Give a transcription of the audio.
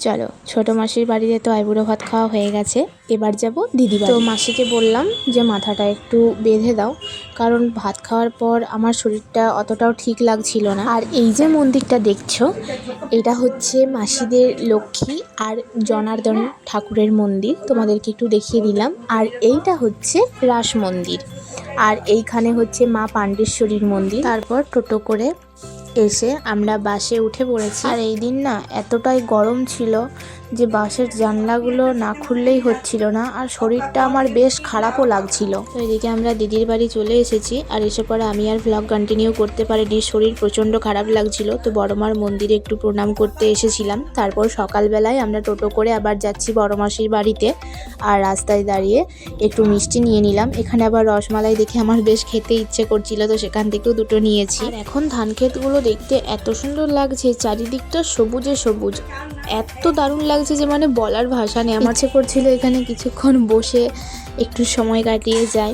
চলো, ছোটো মাসির বাড়িতে তো আইবুড়ো ভাত খাওয়া হয়ে গেছে, এবার যাব দিদি বাড়ি। তো মাসিকে বললাম যে মাথাটা একটু বেঁধে দাও, কারণ ভাত খাওয়ার পর আমার শরীরটা অতটাও ঠিক লাগছিল না। আর এই যে মন্দিরটা দেখছো, এটা হচ্ছে মাসিদের লক্ষ্মী আর জনার্দন ঠাকুরের মন্দির, তোমাদেরকে একটু দেখিয়ে দিলাম। আর এইটা হচ্ছে রাস মন্দির, আর এইখানে হচ্ছে মা পাণ্ডেশ্বরীর মন্দির। তারপর টোটো করে এসে আমরা বাসে উঠে পড়েছি। আর এই দিন না এতটাই গরম ছিল যে বাসের জানলাগুলো না খুললেই হচ্ছিল না, আর শরীরটা আমার বেশ খারাপও লাগছিল। তো এদিকে আমরা দিদির বাড়ি চলে এসেছি, আর এসে পরে আমি আর ভ্লগ কন্টিনিউ করতে পারিনি, শরীর প্রচণ্ড খারাপ লাগছিল। তো বড়মার মন্দিরে একটু প্রণাম করতে এসেছিলাম। তারপর সকালবেলায় আমরা টোটো করে আবার যাচ্ছি বড় মাসির বাড়িতে। আর রাস্তায় দাঁড়িয়ে একটু মিষ্টি নিয়ে নিলাম। এখানে আবার রসমালাই দেখে আমার বেশ খেতে ইচ্ছে করছিল, তো সেখান থেকেও দুটো নিয়েছি। আর এখন ধান ক্ষেতগুলো দেখতে এত সুন্দর লাগছে, চারিদিকটা সবুজে সবুজ, এত দারুণ লাগছে যে মানে বলার ভাষা নেই। আমার ইচ্ছে করছিল এখানে কিছুক্ষণ বসে একটু সময় কাটিয়ে যায়।